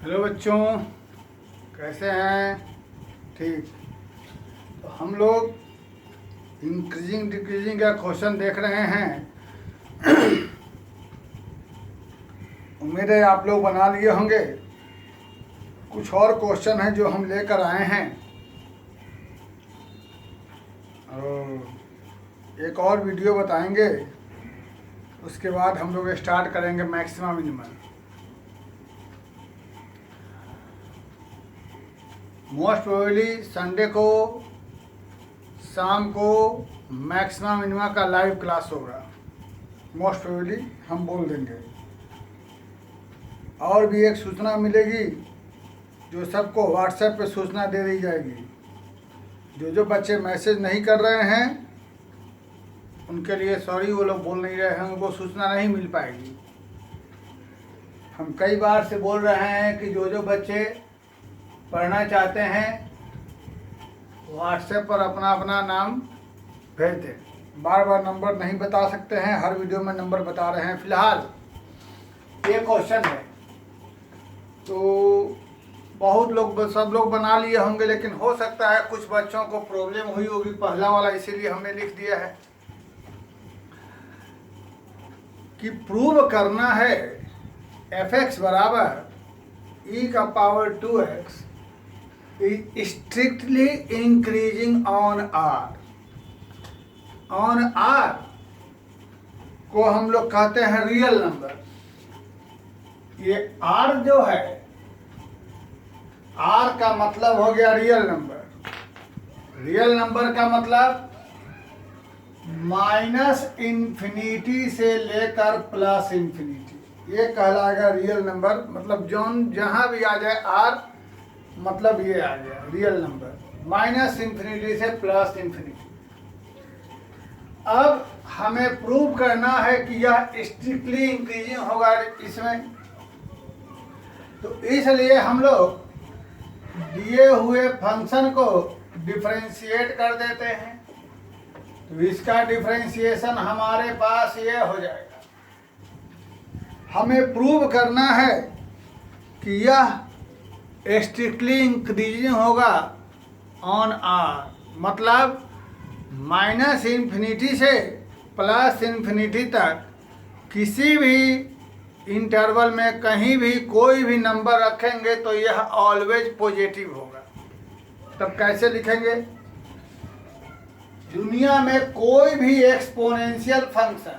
Hello बच्चों, कैसे हैं? ठीक। तो हम लोग इंक्रीजिंग डिक्रीजिंग का क्वेश्चन देख रहे हैं। उम्मीद है आप लोग बना लिए होंगे। कुछ और क्वेश्चन हैं जो हम लेकर आए हैं और एक और वीडियो बताएंगे। उसके बाद हम लोग स्टार्ट करेंगे maximum minimum. Most probably Sunday को शाम को मैक्सिमम मिनिमम का लाइव क्लास होगा। मोस्ट प्रोबेबली हम बोल देंगे। और भी एक सूचना मिलेगी जो सबको व्हाट्सएप पे सूचना दे दी जाएगी। जो बच्चे मैसेज नहीं कर रहे हैं उनके लिए सॉरी, वो लोग बोल नहीं रहे हैं, उनको सूचना नहीं मिल पाएगी। हम कई बार से बोल रहे हैं कि जो बच्चे पढ़ना चाहते हैं व्हाट्सएप पर अपना अपना नाम भेज दें। बार बार नंबर नहीं बता सकते हैं, हर वीडियो में नंबर बता रहे हैं। फिलहाल ये क्वेश्चन है तो बहुत लोग सब लोग बना लिए होंगे, लेकिन हो सकता है कुछ बच्चों को प्रॉब्लम हुई होगी पहला वाला, इसीलिए हमने लिख दिया है कि प्रूव करना है f(x) बराबर e का power 2x is strictly increasing on r। on r को हम लोग कहते हैं रियल नंबर। ये r जो है, r का मतलब हो गया रियल नंबर। रियल नंबर का मतलब माइनस इन्फिनिटी से लेकर प्लस इन्फिनिटी, ये कहलाएगा रियल नंबर। मतलब जहां भी आ जाए r, मतलब ये आ गया रियल नंबर, माइनस इन्फिनिटी से प्लस इन्फिनिटी। अब हमें प्रूव करना है कि यह स्ट्रिक्टली इंक्रीजिंग होगा इसमें। तो इसलिए हम लोग दिए हुए फंक्शन को डिफरेंशिएट कर देते हैं। तो इसका डिफरेंशिएशन हमारे पास ये हो जाएगा। हमें प्रूव करना है कि यह स्ट्रिक्टली इंक्रीजिंग होगा ऑन आर, मतलब माइनस इन्फिनिटी से प्लस इन्फिनिटी तक किसी भी इंटरवल में कहीं भी कोई भी नंबर रखेंगे तो यह ऑलवेज पॉजिटिव होगा। तब कैसे लिखेंगे? दुनिया में कोई भी एक्सपोनेंशियल फंक्शन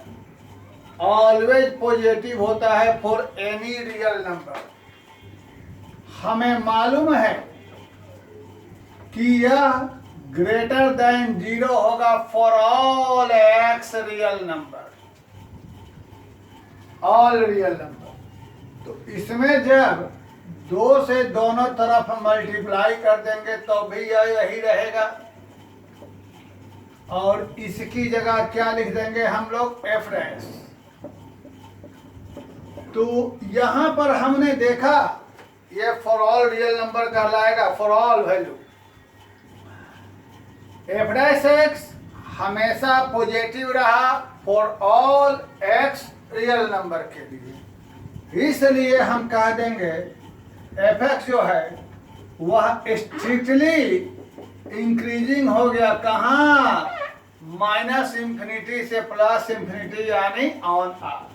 ऑलवेज पॉजिटिव होता है फॉर एनी रियल नंबर। हमें मालूम है कि यह ग्रेटर देन 0 होगा for all x real number, all real number. तो इसमें जब 2 से दोनों तरफ मल्टीप्लाई कर देंगे तो भी यही रहेगा। और इसकी जगह क्या लिख देंगे हम लोग? f'। तो यहां पर हमने देखा ये फॉर ऑल रियल नंबर कहलाएगा, फॉर ऑल वैल्यू। f' हमेशा पॉजिटिव रहा for all x real number के लिए। इसलिए हम कह देंगे f(x) जो है वह स्ट्रिक्टली इंक्रीजिंग हो गया। कहाँ? माइनस इन्फिनिटी से प्लस इन्फिनिटी, यानी ऑन आर।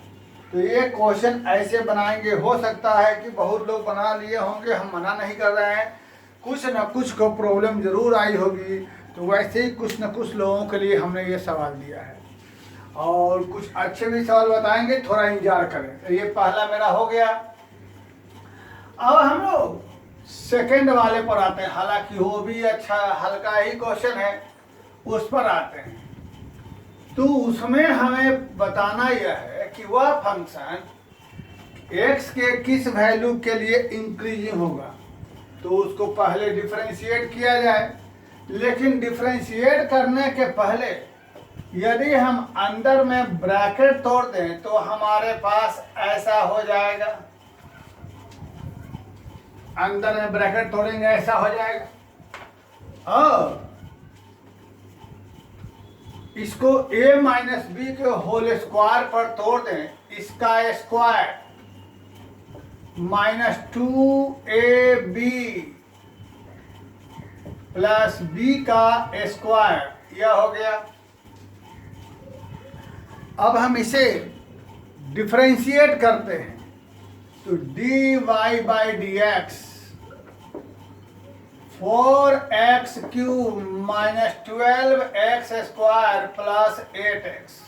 तो ये क्वेश्चन ऐसे बनाएंगे। हो सकता है कि बहुत लोग बना लिए होंगे, हम मना नहीं कर रहे हैं। कुछ न कुछ को प्रॉब्लम जरूर आई होगी, तो वैसे ही कुछ न कुछ लोगों के लिए हमने ये सवाल दिया है। और कुछ अच्छे भी सवाल बताएंगे, थोड़ा इंतजार करें। तो ये पहला मेरा हो गया। अब हम लोग सेकेंड वाले पर आते हैं। हालांकि वो भी अच्छा हल्का ही क्वेश्चन है, उस पर आते हैं। तो उसमें हमें बताना यह है कि वह फंक्शन x के किस वैल्यू के लिए इंक्रीजिंग होगा। तो उसको पहले डिफरेंशिएट किया जाए, लेकिन डिफरेंशिएट करने के पहले यदि हम अंदर में ब्रैकेट तोड़ दें तो हमारे पास ऐसा हो जाएगा। अंदर में ब्रैकेट तोड़ेंगे ऐसा हो जाएगा। और इसको a माइनस बी के होल स्क्वायर पर तोड़ दें, इसका square minus 2ab plus b का स्क्वायर, यह हो गया। अब हम इसे डिफरेंशिएट करते हैं तो dy by D x 4x³ minus 12x square plus 8x।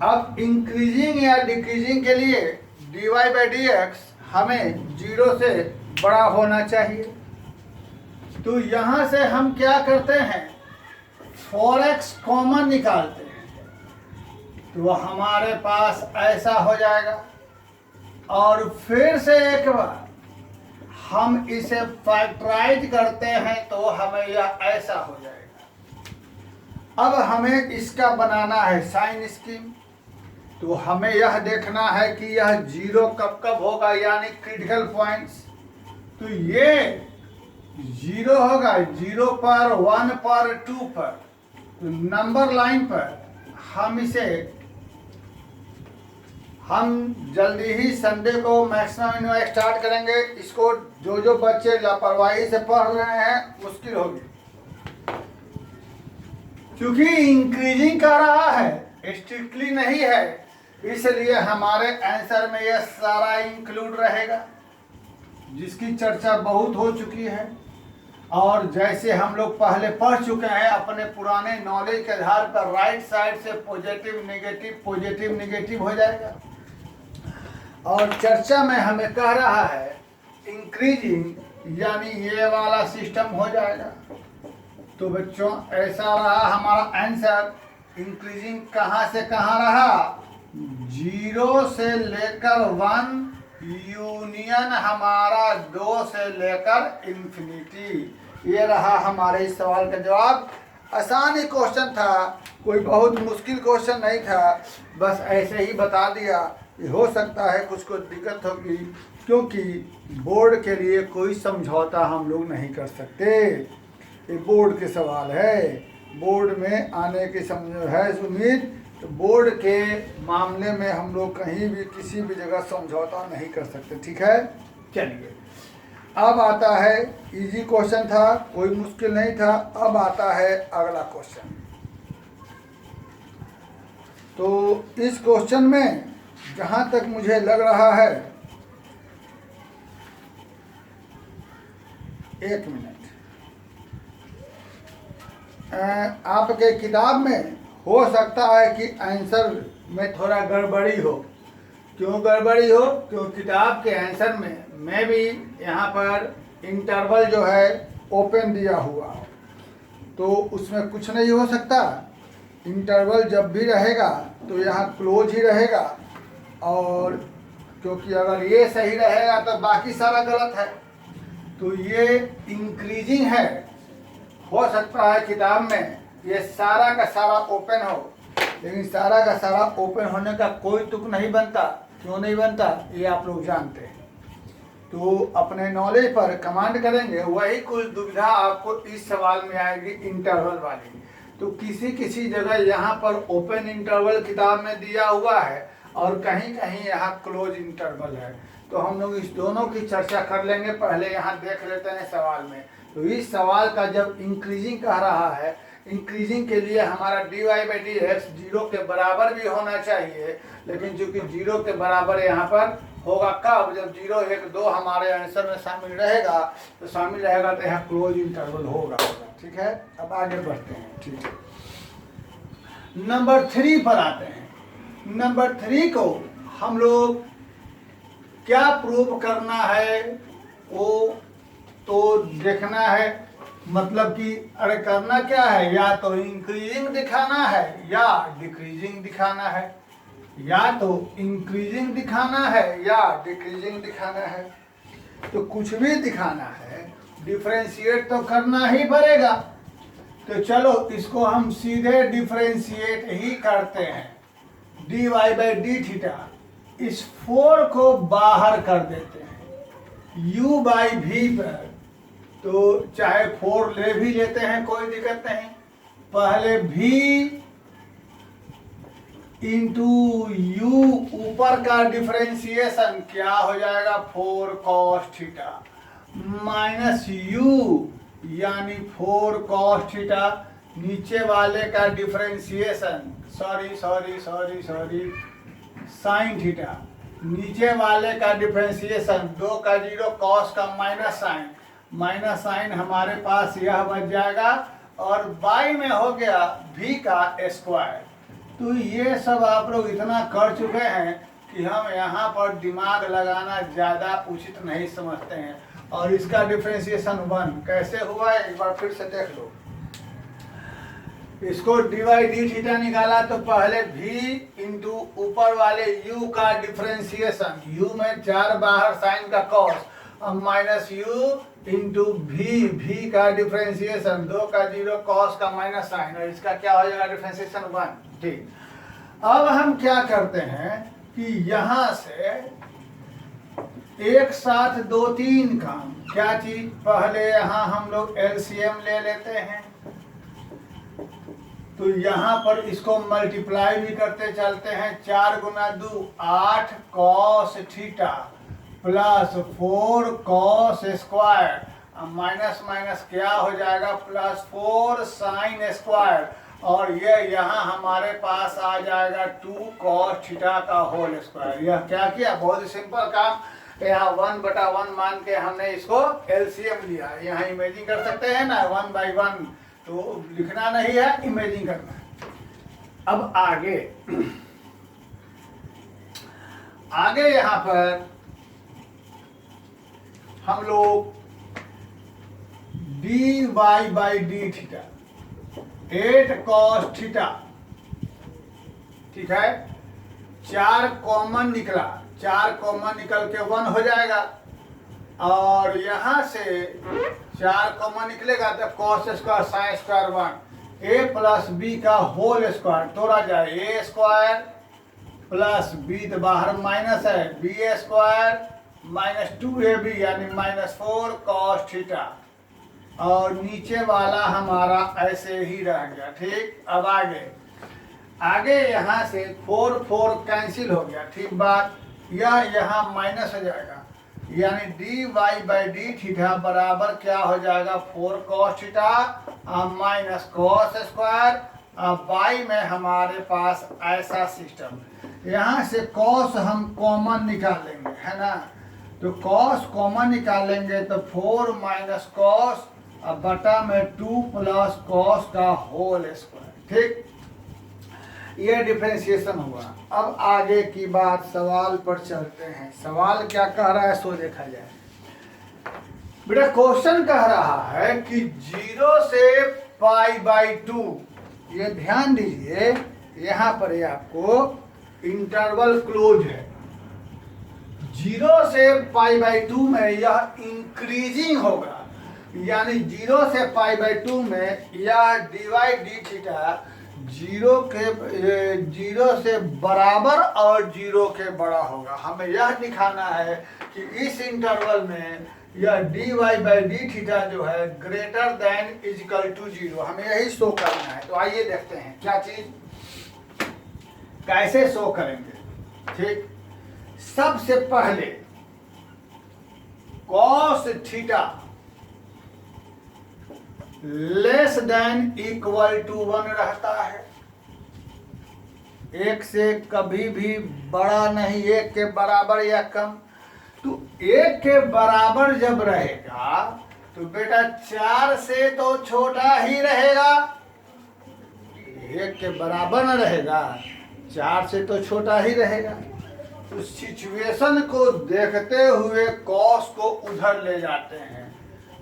अब इंक्रीजिंग या डिक्रीजिंग के लिए dy बाई डी एक्स हमें 0 से बड़ा होना चाहिए। तो यहाँ से हम क्या करते हैं, 4x कॉमन निकालते हैं तो हमारे पास ऐसा हो जाएगा। और फिर से एक बार हम इसे फैक्टराइज करते हैं तो हमें यह ऐसा हो जाएगा। अब हमें इसका बनाना है साइन स्कीम, तो हमें यह देखना है कि यह 0 कब कब होगा, यानी क्रिटिकल पॉइंट्स। तो ये 0 होगा 0 पर, 1 पर, 2 पर। तो नंबर लाइन पर हम जल्दी ही संडे को मैक्सिमम इनवाइट स्टार्ट करेंगे। इसको जो बच्चे लापरवाही से पढ़ रहे हैं मुश्किल होगी, क्योंकि इंक्रीजिंग कर रहा है, स्ट्रिक्टली नहीं है, इसलिए हमारे आंसर में यह सारा इंक्लूड रहेगा, जिसकी चर्चा बहुत हो चुकी है। और जैसे हम लोग पहले पढ़ चुके हैं, अपने पुराने नॉलेज के आधार पर राइट साइड से पॉजिटिव नेगेटिव हो जाएगा। और चर्चा में हमें कह रहा है इंक्रीजिंग, यानी ये वाला सिस्टम हो जाएगा। तो बच्चों ऐसा रहा हमारा आंसर। इंक्रीजिंग कहाँ से कहाँ रहा, 0 से लेकर 1 यूनियन हमारा 2 से लेकर इन्फिनिटी। ये रहा हमारे इस सवाल का जवाब। आसान ही क्वेश्चन था, कोई बहुत मुश्किल क्वेश्चन नहीं था, बस ऐसे ही बता दिया। ये हो सकता है कुछ दिक्कत होगी, क्योंकि बोर्ड के लिए कोई समझौता हम लोग नहीं कर सकते। ये बोर्ड के सवाल है, बोर्ड में आने की समझ है उम्मीद। तो बोर्ड के मामले में हम लोग कहीं भी किसी भी जगह समझौता नहीं कर सकते, ठीक है। चलिए अब आता है, इजी क्वेश्चन था, कोई मुश्किल नहीं था। अब आता है अगला क्वेश्चन। तो इस क्वेश्चन में जहाँ तक मुझे लग रहा है, एक मिनट, आपके किताब में हो सकता है कि आंसर में थोड़ा गड़बड़ी हो। क्यों गड़बड़ी हो, क्योंकि किताब के आंसर में मैं भी यहाँ पर इंटरवल जो है ओपन दिया हुआ हो, तो उसमें कुछ नहीं हो सकता। इंटरवल जब भी रहेगा तो यहाँ क्लोज ही रहेगा, और क्योंकि अगर ये सही रहेगा तो बाकी सारा गलत है। तो ये इंक्रीजिंग है, हो सकता है किताब में ये सारा का सारा ओपन हो, लेकिन सारा का सारा ओपन होने का कोई तुक नहीं बनता। क्यों नहीं बनता, ये आप लोग जानते हैं। तो अपने नॉलेज पर कमांड करेंगे, वही कुछ दुविधा आपको इस सवाल में आएगी इंटरवल वाली। तो किसी जगह यहाँ पर ओपन इंटरवल किताब में दिया हुआ है और कहीं कहीं यहाँ क्लोज इंटरवल है। तो हम लोग इस दोनों की चर्चा कर लेंगे। पहले यहाँ देख लेते हैं सवाल में। तो इस सवाल का जब इंक्रीजिंग कह रहा है, इंक्रीजिंग के लिए हमारा dy बाई डी एक्स 0 के बराबर भी होना चाहिए, लेकिन चूंकि 0 के बराबर यहाँ पर होगा कब, जब 0, 1, 2 हमारे आंसर में शामिल रहेगा। तो शामिल रहेगा तो यहाँ क्लोज इंटरवल होगा, ठीक है। अब आगे बढ़ते हैं, ठीक है। नंबर 3 पर आते हैं। नंबर 3 को हम लोग क्या प्रूव करना है वो तो देखना है। मतलब कि अरे करना क्या है, या तो इंक्रीजिंग दिखाना है या डिक्रीजिंग दिखाना है, या तो इंक्रीजिंग दिखाना है या डिक्रीजिंग दिखाना है। तो कुछ भी दिखाना है, डिफरेंशिएट तो करना ही पड़ेगा। तो चलो इसको हम सीधे डिफरेंशिएट ही करते हैं। dy बाई डी थीटा, इस 4 को बाहर कर देते हैं u बाई v पर। तो चाहे 4 ले भी लेते हैं, कोई दिक्कत नहीं। पहले v इंटू यू, ऊपर का डिफरेंशिएशन क्या हो जाएगा 4 cos थीटा, माइनस यू यानी 4 cos थीटा, नीचे वाले का डिफरेंशिएशन सॉरी साइन थीटा, नीचे वाले का डिफरेंशिएशन 2 का 0 cos का माइनस साइन हमारे पास यह बच जाएगा और बाई में हो गया v का स्क्वायर। तो ये सब आप लोग इतना कर चुके हैं कि हम यहाँ पर दिमाग लगाना ज़्यादा उचित नहीं समझते हैं। और इसका डिफरेंशिएशन 1 कैसे हुआ है एक बार फिर से देख लो। इसको dy d थीटा निकाला तो पहले v इंटू ऊपर वाले u का डिफरेंशिएशन, u में 4 बाहर साइन का cos, अब माइनस u इंटू v का डिफरेंशिएशन 2 का 0 cos का माइनस साइन, और इसका क्या हो जाएगा डिफरेंशिएशन 1। ठीक, अब हम क्या करते हैं कि यहाँ से एक साथ 2-3 काम, क्या चीज, पहले यहाँ हम लोग एलसीएम ले लेते हैं, तो यहाँ पर इसको मल्टीप्लाई भी करते चलते हैं। 4 गुना 2 8 cos theta plus 4 cos square, minus minus क्या हो जाएगा प्लस 4 साइन स्क्वायर, और ये यहाँ हमारे पास आ जाएगा 2 cos थीटा का होल स्क्वायर। यह क्या किया, बहुत ही सिंपल काम, यहाँ 1/1 मान के हमने इसको एलसीएम लिया। यहाँ इमेजिंग कर सकते हैं ना, 1/1 तो लिखना नहीं है, इमेजिंग करना है। अब आगे यहाँ पर हम लोग dy/d थीटा 8 cos थीटा, ठीक है, 4 कॉमन निकला, 4 कॉमन निकल के 1 हो जाएगा, और यहाँ से 4 कॉमन निकलेगा तो cos square sine square 1, a plus B का होल स्क्वायर तोड़ा जाए, a स्क्वायर प्लस b तो बाहर माइनस है, b स्क्वायर माइनस 2ab यानी माइनस 4 cos थीटा, और नीचे वाला हमारा ऐसे ही रह गया। ठीक, अब आगे यहाँ से 4 कैंसिल हो गया, ठीक बात, यह यहाँ माइनस हो जाएगा, यानी dy/d थीटा बराबर क्या हो जाएगा 4 cos theta minus cos square, by में हमारे पास ऐसा सिस्टम, यहाँ से cos हम कॉमन निकालेंगे, है ना, तो cos कॉमन निकालेंगे तो 4 माइनस cos अब बटा में 2 प्लस cos का होल स्क्वायर। ठीक, ये डिफरेंशिएशन हुआ। अब आगे की बात सवाल पर चलते हैं। सवाल क्या कह रहा है सो देखा जाए। बेटा क्वेश्चन कह रहा है कि 0 से π/2, ये ध्यान दीजिए यहाँ पर ये आपको इंटरवल क्लोज है, 0 से π/2 में यह इंक्रीजिंग होगा, यानी 0 से π/2 में यह dy/d थीटा 0 से बराबर और 0 के बड़ा होगा। हमें यह दिखाना है कि इस इंटरवल में यह dy/d थीटा जो है ग्रेटर देन इक्वल टू 0, हमें यही शो करना है। तो आइए देखते हैं क्या चीज कैसे शो करेंगे। ठीक, सबसे पहले cos theta less than equal to 1 रहता है, 1 से कभी भी बड़ा नहीं, 1 के बराबर या कम। तो 1 के बराबर जब रहेगा तो बेटा 4 से तो छोटा ही रहेगा, 1 के बराबर न रहेगा, 4 से तो छोटा ही रहेगा। तो सिचुएशन को देखते हुए cos को उधर ले जाते हैं,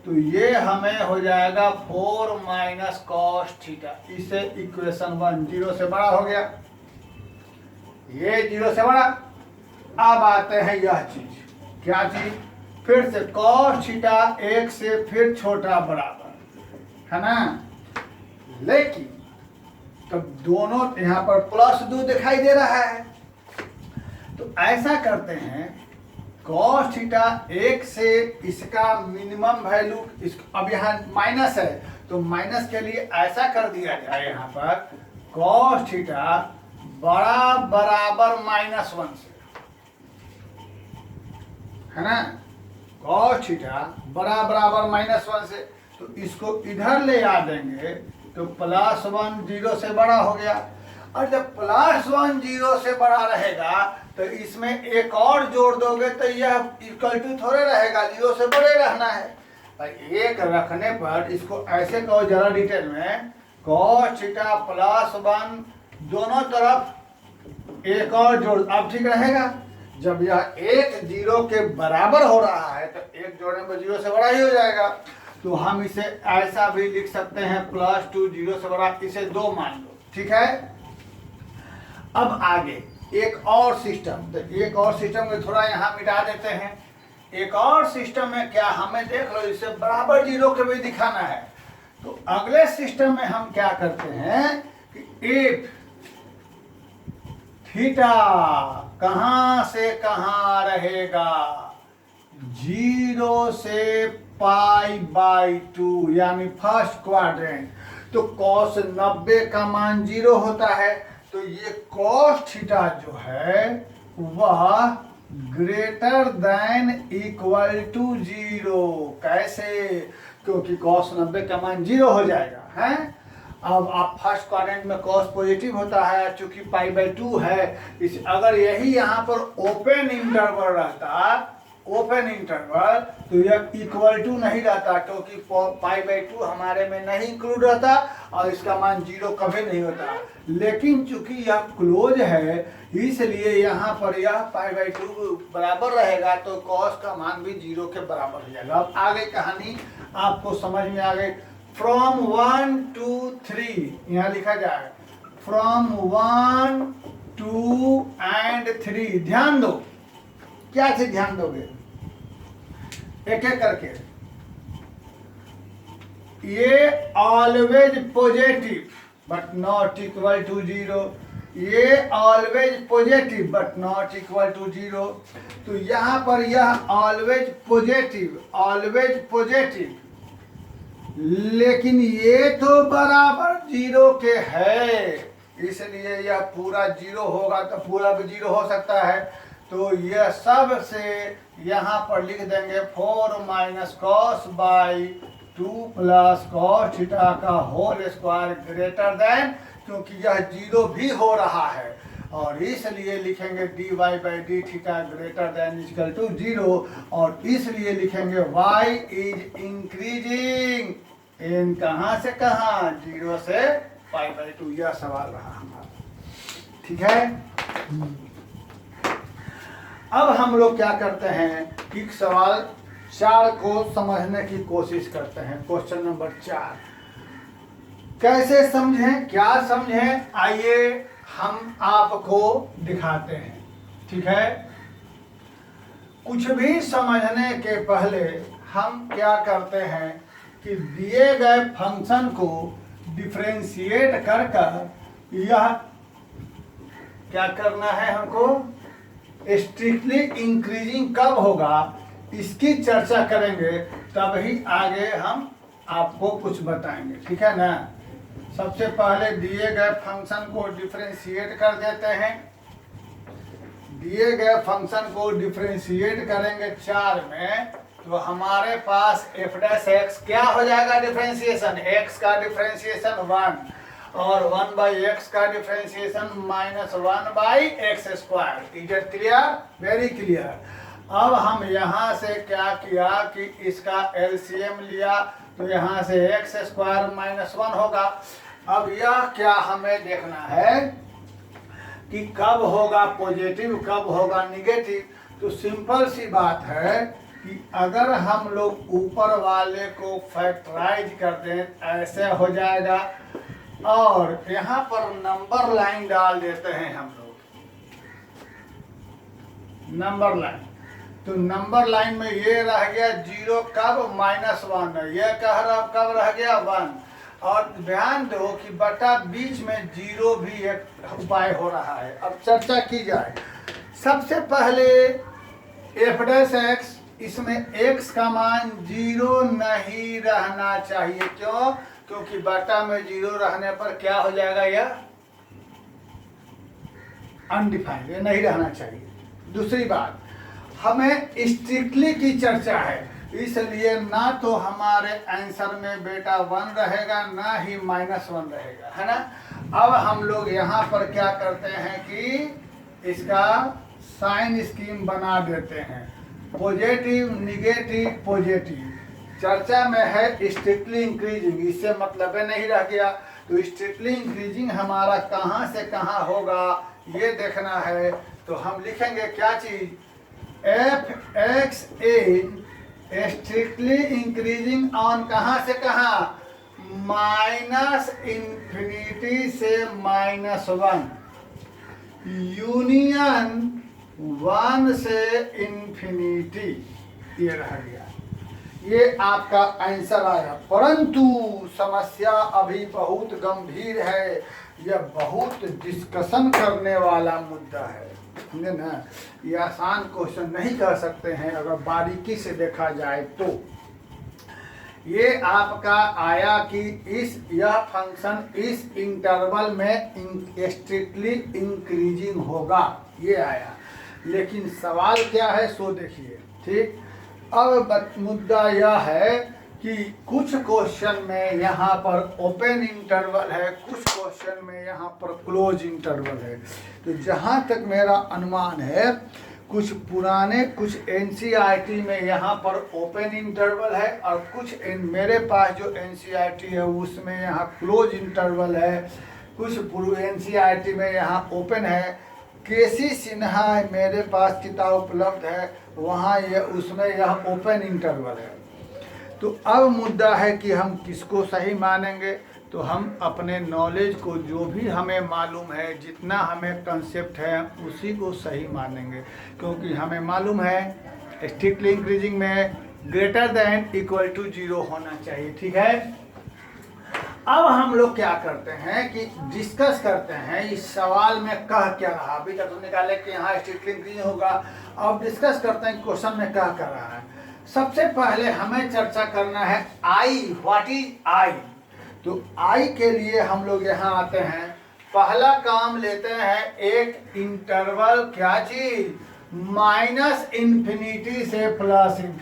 तो ये हमें हो जाएगा 4 माइनस cos थीटा, इसे इक्वेशन 1 0 से बड़ा हो गया, ये 0 से बड़ा। अब आते हैं यह चीज, क्या चीज, फिर से cos थीटा 1 से फिर छोटा बराबर है ना, लेकिन तब दोनों यहाँ पर प्लस 2 दिखाई दे रहा है, तो ऐसा करते हैं cos थीटा 1 से इसका मिनिमम वैल्यू, अब यहाँ माइनस है तो माइनस के लिए ऐसा कर दिया जाए, यहाँ पर cos थीटा बड़ा बराबर -1 से, है ना। cos थीटा बड़ा बराबर -1 से, तो इसको इधर ले आ देंगे तो +1 0 से बड़ा हो गया। और जब +1 0 से बड़ा रहेगा तो इसमें एक और जोड़ दोगे तो यह इक्वल टू थोड़े रहेगा, 0 से बड़े रहना है। भाई एक रखने पर इसको ऐसे कहो जरा डिटेल में, cos थीटा +1 दोनों तरफ एक और जोड़, अब ठीक रहेगा। जब यह 1 0 के बराबर हो रहा है तो एक जोड़ने पर 0 से बड़ा ही हो जाएगा। तो हम इसे ऐसा भी लिख सकते हैं +2 0 से बड़ा, इसे 2 मान लो, ठीक है। अब आगे एक और सिस्टम, तो एक और सिस्टम को थोड़ा यहाँ मिटा देते हैं। एक और सिस्टम में क्या, हमें देख लो इसे बराबर 0 के भी दिखाना है। तो अगले सिस्टम में हम क्या करते हैं कि एफ थीटा कहां से कहां रहेगा, 0 से π/2 यानी फर्स्ट क्वाड्रेंट। तो cos 90 का मान 0 होता है, तो ये cos थीटा जो है वह ग्रेटर देन इक्वल टू 0। कैसे? क्योंकि cos 90 का मान 0 हो जाएगा, है। अब आप फर्स्ट क्वाड्रेंट में cos पॉजिटिव होता है, चूंकि π/2 है। इस अगर यही यहाँ पर ओपन इंटरवल रहता, ओपन इंटरवल, तो यह इक्वल टू नहीं रहता, क्योंकि π/2 हमारे में नहीं इंक्लूड रहता और इसका मान 0 कभी नहीं होता। लेकिन चूंकि यह क्लोज है इसलिए यहाँ पर यह π/2 बराबर रहेगा, तो cos का मान भी 0 के बराबर हो जाएगा। अब आगे कहानी आपको समझ में आ गई। फ्रॉम 1 to 3 यहाँ लिखा जाए, फ्रॉम 1 2 and 3। ध्यान दो, क्या से ध्यान दोगे एक एक करके। ये always positive but not equal to 0, ये always positive but not equal to 0। तो यहाँ पर यह ऑलवेज पॉजिटिव, ऑलवेज पॉजिटिव, लेकिन ये तो बराबर 0 के है, इसलिए यह पूरा 0 होगा तो पूरा भी 0 हो सकता है। तो यह सब से यहाँ पर लिख देंगे 4 - cos/2 + cos थीटा का होल स्क्वायर ग्रेटर देन, क्योंकि यह 0 भी हो रहा है, और इसलिए लिखेंगे dy/d theta greater than equal to 0, और इसलिए लिखेंगे y इज इंक्रीजिंग इन कहाँ से कहाँ, 0 से π/2। यह सवाल रहा हमारा, ठीक है। अब हम लोग क्या करते हैं कि सवाल 4 को समझने की कोशिश करते हैं। क्वेश्चन नंबर 4 कैसे समझें, क्या समझें, आइए हम आपको दिखाते हैं, ठीक है। कुछ भी समझने के पहले हम क्या करते हैं कि दिए गए फंक्शन को डिफरेंशिएट कर कर यह क्या करना है हमको, स्ट्रिक्टली इंक्रीजिंग कब होगा इसकी चर्चा करेंगे, तभी आगे हम आपको कुछ बताएंगे, ठीक है ना। सबसे पहले दिए गए फंक्शन को डिफरेंशिएट कर देते हैं। दिए गए फंक्शन को डिफरेंशिएट करेंगे 4 में, तो हमारे पास f' क्या हो जाएगा डिफरेंशिएशन, x का डिफरेंशिएशन 1 और 1/x का differentiation -1/x²। Is it clear? Very clear. अब हम यहाँ से क्या किया कि इसका एलसीएम लिया, तो यहाँ से x² -1 होगा। अब यह क्या हमें देखना है कि कब होगा पॉजिटिव कब होगा निगेटिव। तो सिंपल सी बात है कि अगर हम लोग ऊपर वाले को फैक्टराइज कर दें ऐसे हो जाएगा, और यहाँ पर नंबर लाइन डाल देते हैं हम लोग, नंबर लाइन। तो नंबर लाइन में ये रह गया 0 कब, -1, ये कब रह गया 1। और ध्यान दो कि बटा बीच में 0 भी एक उपाय हो रहा है। अब चर्चा की जाए। सबसे पहले f', इसमें x का मान 0 नहीं रहना चाहिए। क्यों? क्योंकि बटा में 0 रहने पर क्या हो जाएगा, यह अनडिफाइंड, ये नहीं रहना चाहिए। दूसरी बात, हमें स्ट्रिक्टली की चर्चा है, इसलिए ना तो हमारे आंसर में बेटा 1 रहेगा ना ही -1 रहेगा, है ना। अब हम लोग यहाँ पर क्या करते हैं कि इसका साइन स्कीम बना देते हैं, पॉजिटिव निगेटिव पॉजिटिव। चर्चा में है स्ट्रिक्टली इंक्रीजिंग, इससे मतलब नहीं रह गया। तो स्ट्रिक्टली इंक्रीजिंग हमारा कहाँ से कहाँ होगा ये देखना है। तो हम लिखेंगे क्या चीज, F x is strictly increasing on कहाँ से कहाँ, -∞ से -1 यूनियन 1 से इन्फिनिटी, ये रह गया, ये आपका आंसर आया। परंतु समस्या अभी बहुत गंभीर है, यह बहुत डिस्कशन करने वाला मुद्दा है, समझे ना। ये आसान क्वेश्चन नहीं कर सकते हैं अगर बारीकी से देखा जाए तो। ये आपका आया कि यह फंक्शन इस इंटरवल में स्ट्रिक्टली इंक्रीजिंग होगा, ये आया। लेकिन सवाल क्या है सो देखिए, ठीक। अब मुद्दा यह है कि कुछ क्वेश्चन में यहाँ पर ओपन इंटरवल है, कुछ क्वेश्चन में यहाँ पर क्लोज इंटरवल है। तो जहाँ तक मेरा अनुमान है, कुछ पुराने कुछ एनसीईआरटी में यहाँ पर ओपन इंटरवल है और कुछ मेरे पास जो एनसीईआरटी है उसमें यहाँ क्लोज इंटरवल है। कुछ एनसीईआरटी में यहाँ ओपन है। केसी सिन्हा मेरे पास किताब उपलब्ध है, वहाँ ये उसमें यह ओपन इंटरवल है। तो अब मुद्दा है कि हम किसको सही मानेंगे। तो हम अपने नॉलेज को, जो भी हमें मालूम है, जितना हमें कंसेप्ट है, उसी को सही मानेंगे, क्योंकि हमें मालूम है स्ट्रिक्टली इंक्रीजिंग में ग्रेटर देन इक्वल टू 0 होना चाहिए, ठीक है। अब हम लोग क्या करते हैं कि डिस्कस करते हैं इस सवाल में कह क्या रहा। अभी तक तो निकाले कि यहाँ स्ट्रिक्टली इंक्रीजिंग होगा, अब डिस्कस करते हैं क्वेश्चन में क्या कर रहा है। सबसे पहले हमें चर्चा करना है आई, व्हाट इज आई। तो आई के लिए हम लोग यहाँ आते हैं, पहला काम लेते हैं एक इंटरवल, क्या चीज, -∞ से +∞,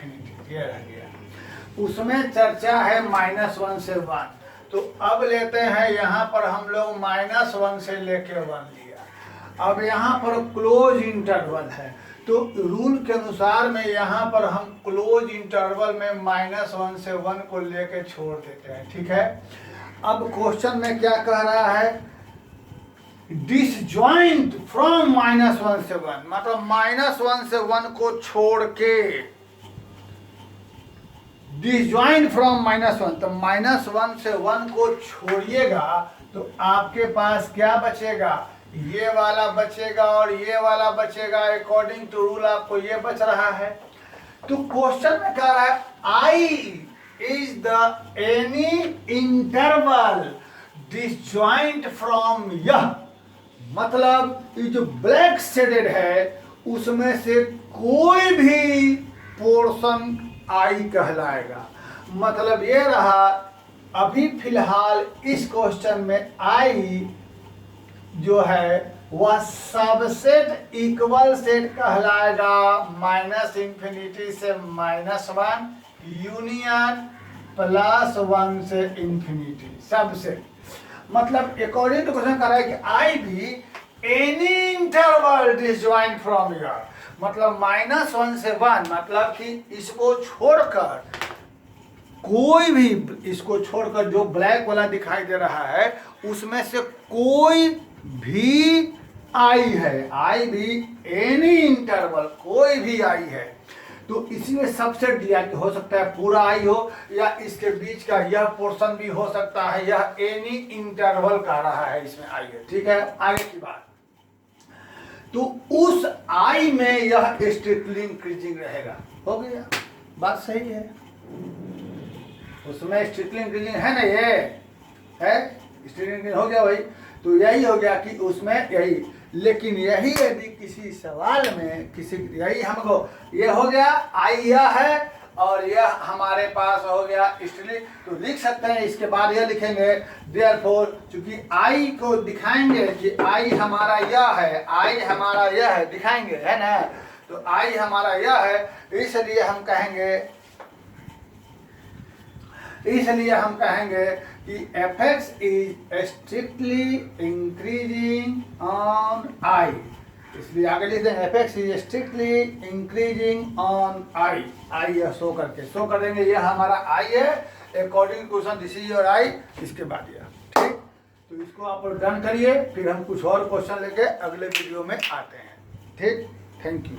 ये रह गया। उसमें चर्चा है -1 से 1। तो अब लेते हैं यहाँ पर हम लोग -1 से लेके 1 लिया। अब यहाँ पर क्लोज इंटरवल है, तो रूल के अनुसार में यहाँ पर हम क्लोज इंटरवल में -1 से 1 को लेके छोड़ देते हैं, ठीक है। अब क्वेश्चन में क्या कह रहा है, डिसजॉइंट फ्रॉम -1 से 1, मतलब -1 से 1 को छोड़ के, डिसजॉइंट फ्रॉम -1, तो -1 से 1 को छोड़िएगा तो आपके पास क्या बचेगा, ये वाला बचेगा और ये वाला बचेगा। अकॉर्डिंग टू रूल आपको ये बच रहा है। तो क्वेश्चन में कह रहा है I is the any interval disjoint from यह, मतलब ये जो ब्लैक शेडेड है उसमें से कोई भी पोर्शन आई कहलाएगा। मतलब ये रहा, अभी फिलहाल इस क्वेश्चन में आई जो है वह सबसेट इक्वल सेट कहलाएगा, -∞ से -1 यूनियन +1 से इन्फिनिटी, सबसेट। मतलब अकॉर्डिंग टू क्वेश्चन कह रहा है कि आई भी एनी इंटरवल डिसजॉइंट फ्रॉम यर, मतलब -1 से 1, मतलब कि इसको छोड़कर कोई भी, इसको छोड़कर जो ब्लैक वाला दिखाई दे रहा है उसमें से कोई भी आई है, आई भी एनी इंटरवल, कोई भी आई है। तो इसी में सबसेट दिया कि हो सकता है पूरा आई हो या इसके बीच का यह पोर्शन भी हो सकता है, यह एनी इंटरवल कह रहा है इसमें आई है, ठीक है। आगे की बात, तो उस आई में यह स्ट्रिक्टली इंक्रीजिंग रहेगा, हो गया, बात सही है। उसमें स्ट्रिक्टली इंक्रीजिंग है ना, ये है स्ट्रिक्टली इंक्रीजिंग हो गया भाई। तो यही हो गया कि उसमें यही, लेकिन यही यदि किसी सवाल में किसी, यही हमको ये हो गया आई यह है और यह हमारे पास हो गया स्टिली। तो लिख सकते हैं, इसके बाद यह लिखेंगे देयरफॉर, चूंकि आई को दिखाएंगे कि आई हमारा यह है, आई हमारा यह है, दिखाएंगे, है ना। तो आई हमारा यह है, इसलिए हम कहेंगे कि fx is strictly increasing on I. इसलिए आगे लिख देंगे fx is strictly increasing on I. I यह शो कर देंगे, यह हमारा आई है according to question, this is your I. इसके बाद यह, ठीक। तो इसको आप डन करिए, फिर हम कुछ और क्वेश्चन लेके अगले वीडियो में आते हैं, ठीक। Thank you.